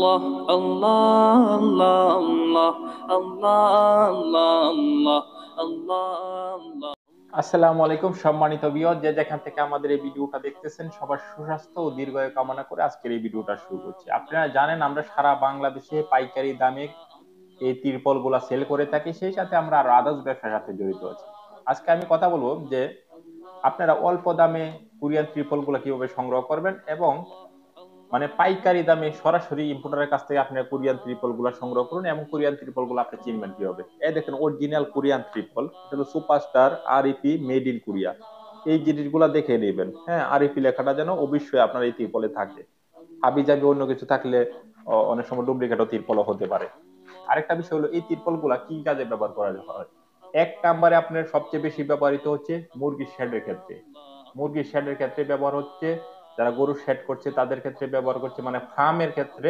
আল্লাহ আল্লাহ আল্লাহ আল্লাহ আল্লাহ আল্লাহ আল্লাহ আল্লাহ। আসসালামু আলাইকুম সম্মানিত ভিউয়ার, যে যেখান থেকে আমাদের এই ভিডিওটা দেখতেছেন সবার সুস্বাস্থ্য ও দীর্ঘায়ু কামনা করে আজকের এই ভিডিওটা শুরু করছি। আপনারা জানেন আমরা সারা বাংলাদেশে পাইকারি দামে এই তিরপল গুলা সেল করে থাকি, সেই সাথে আমরা আরো আদার্স ব্যবসার সাথে জড়িত আছি। আজকে আমি কথা বলবো যে আপনারা অল্প দামে কোরিয়ান ত্রিপল গুলা কিভাবে সংগ্রহ করবেন এবং পাইকারি দামে সরাসরি ইম্পোর্টারের কাছ থেকে আপনি কোরিয়ান ত্রিপল গুলা সংগ্রহ করুন এবং কোরিয়ান ত্রিপল গুলো আপনি চিনবেন কিভাবে। এই দেখেন অরিজিনাল কোরিয়ান ত্রিপল, এটা হলো সুপারস্টার আরইপি মেড ইন কোরিয়া। এই জিনিসগুলা দেখে নেবেন, হ্যাঁ, আরইপি লেখাটা যেন অবশ্যই আপনার এই ত্রিপলে থাকে। হাবি জাবি অন্য কিছু থাকলে অনেক সময় ডুপ্লিকেটও ত্রিপলও হতে পারে। আরেকটা বিষয় হলো এই ত্রিপল গুলা কি কাজে ব্যবহার করা হয়। এক নম্বরে আপনার সবচেয়ে বেশি ব্যবহৃত হচ্ছে মুরগির শেডের ক্ষেত্রে। মুরগির শেডের ক্ষেত্রে ব্যবহার হচ্ছে, যারা গরু শেড করছে তাদের ক্ষেত্রে ব্যবহার করছে, ফার্মের ক্ষেত্রে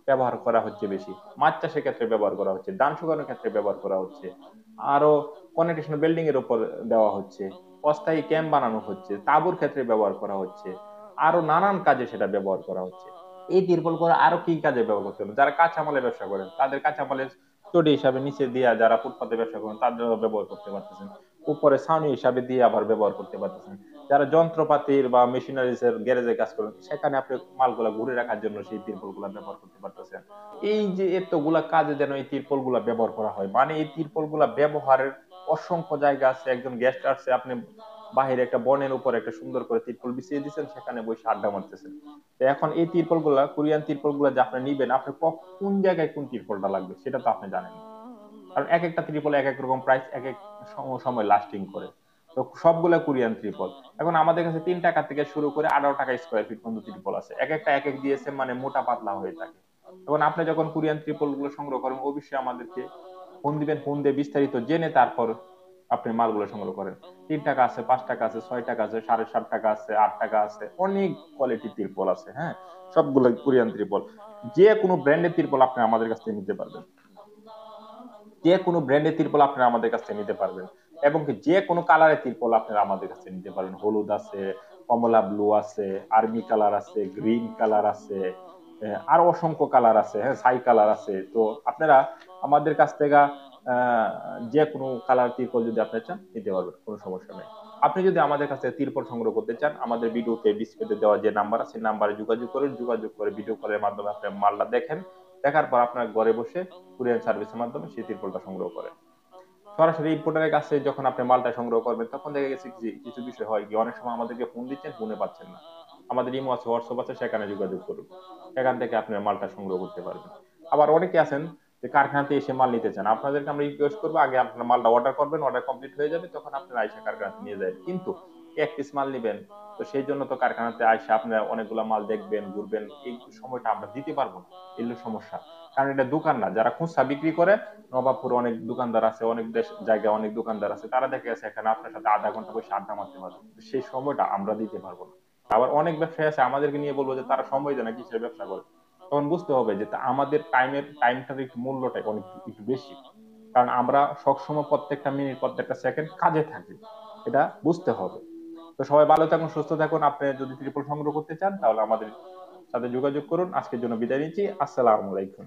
ব্যবহার করা হচ্ছে বেশি। মাছ চাষের ক্ষেত্রে ব্যবহার করা হচ্ছে, ধান শুকানোর ক্ষেত্রে ব্যবহার করা হচ্ছে, আরো কনেকশন বিল্ডিং এর উপর দেওয়া হচ্ছে, অস্থায়ী ক্যাম্প বানানো হচ্ছে, তাঁবুর ক্ষেত্রে ব্যবহার করা হচ্ছে, আরো নানান কাজে সেটা ব্যবহার করা হচ্ছে। এই তিরপল করে আরো কি কাজে ব্যবহার করতে হবে, যারা কাঁচামালের ব্যবসা করেন তাদের কাঁচামালের চটি হিসাবে নিচে দিয়ে, যারা ফুটপাতে ব্যবসা করেন তাদের ব্যবহার করতে পারতেছেন, উপরে ছাউনি হিসাবে দিয়ে আবার ব্যবহার করতে পারতেছেন। যারা যন্ত্রপাতির বা মেশিনারিজ এর গ্যারেজে কাজ করেন সেখানে আপনি মালগুলা ঘুরে রাখার জন্য সেই তিরপল গুলা ব্যবহার করতে পারতেছেন। এই যে এতগুলা কাজে যেন এই তিরপল গুলা ব্যবহার করা হয়, এই তিরপল গুলা ব্যবহারের অসংখ্য জায়গা আছে। একজন গেস্ট আসছে, আপনি বাহিরে একটা বনের উপর একটা সুন্দর করে তিরপল বিছিয়ে দিচ্ছেন, সেখানে বসে আড্ডা মারতেছেন। তো এখন এই তিরপল গুলা, কোরিয়ান তিরপল গুলা যে আপনি নিবেন, আপনি কোন জায়গায় কোন তিরপলটা লাগবে সেটা তো আপনি জানেন না। কারণ এক একটা ত্রিপল এক এক রকম প্রাইস, এক এক সময় লাস্টিং করে। তো সবগুলা কোরিয়ান ত্রিপল। এখন আমাদের কাছে 3 টাকা থেকে শুরু করে 18 টাকা স্কোয়ার ফিট পর্যন্ত ত্রিপল আছে, এক একটা এক এক দিয়েছে, মোটা পাতলা হয়ে থাকে। এখন আপনি যখন কোরিয়ান ত্রিপল গুলো সংগ্রহ করেন অবশ্যই আমাদেরকে ফোন দিবেন, ফোন দিয়ে বিস্তারিত জেনে তারপর আপনি মালগুলো সংগ্রহ করেন। 3 টাকা আছে, 5 টাকা আছে, 6 টাকা আছে, 7.5 টাকা আছে, 8 টাকা আছে, অনেক কোয়ালিটি ত্রিপল আছে। হ্যাঁ, সবগুলো কোরিয়ান ত্রিপল। যে কোনো ব্র্যান্ডের ত্রিপল আপনি আমাদের কাছ থেকে নিতে পারবেন, যে কোনো ব্র্যান্ডের তিরপল আপনারা আমাদের কাছে নিতে পারবেন। এবং কি যে কোনো কালারের তিরপল আপনারা আমাদের কাছে নিতে পারবেন। হলুদ আছে, কমলা ব্লু আছে, আর্মি কালার আছে, গ্রিন কালার আছে, আরো অসংখ্য কালার আছে, হ্যাঁ, ছাই কালার আছে। তো আপনারা আমাদের কাছ থেকে আহ, যে কোনো কালার তিরপল যদি আপনি চান নিতে পারবেন, কোনো সমস্যা নেই। আপনি যদি আমাদের কাছে তিরপল সংগ্রহ করতে চান, আমাদের ভিডিওতে ডিসপ্লেতে দেওয়া যে নাম্বার আছে নাম্বারে যোগাযোগ করুন, যোগাযোগ করে ভিডিও কলের মাধ্যমে আপনি মালটা দেখেন, দেখার পর আপনার ঘরে বসে কুরিয়ার সার্ভিসের মাধ্যমে সেই তিরপলটা সংগ্রহ করেন। সরাসরি ইম্পোর্টারের কাছে যখন আপনি মালটা সংগ্রহ করবেন তখন দেখা গেছে কিছু বিষয় হয় কি, অনেক সময় আমাদেরকে ফোন দিচ্ছেন, ফোনে পাচ্ছেন না। আমাদের ইমো আছে, হোয়াটসঅ্যাপ আছে, সেখানে যোগাযোগ করুন, সেখান থেকে আপনি মালটা সংগ্রহ করতে পারবেন। আবার অনেকে আছেন যে কারখানাতে এসে মাল নিতে চান, আপনাদেরকে আমরা রিকোয়েস্ট করবো আগে আপনার মালটা অর্ডার করবেন, অর্ডার কমপ্লিট হয়ে যাবে তখন আপনারা আইসা কারখানাতে নিয়ে যাবেন। কিন্তু এক পিস মাল নিবেন, তো সেই জন্য তো কারখানাতে আইসা আপনারা অনেকগুলো মাল দেখবেন, ঘুরবেন, এই সময়টা আমরা দিতে পারবো না। এগুলো সমস্যা। কারণ এটা দোকান না, যারা খুচরা বিক্রি করে, নবাবপুর অনেক দোকানদার আছে, অনেক দেশ জায়গায় অনেক দোকানদার আছে, তারা দেখে গেছে এখানে আপনার সাথে আধা ঘন্টা বসে আড্ডা মারতে পারবে, সেই সময়টা আমরা দিতে পারবো না। আবার অনেক ব্যবসায়ী আছে আমাদেরকে নিয়ে বলবো যে তারা সময় দেয় না, কিসের ব্যবসা করে। তখন বুঝতে হবে যে আমাদের টাইমটার একটু মূল্যটা অনেক একটু বেশি। কারণ আমরা সবসময় প্রত্যেকটা মিনিট প্রত্যেকটা সেকেন্ড কাজে থাকি, এটা বুঝতে হবে। তো সবাই ভালো থাকুন, সুস্থ থাকুন। আপনি যদি ট্রিপল সংগ্রহ করতে চান তাহলে আমাদের সাথে যোগাযোগ করুন। আজকের জন্য বিদায় নিচ্ছি। আসসালামু আলাইকুম।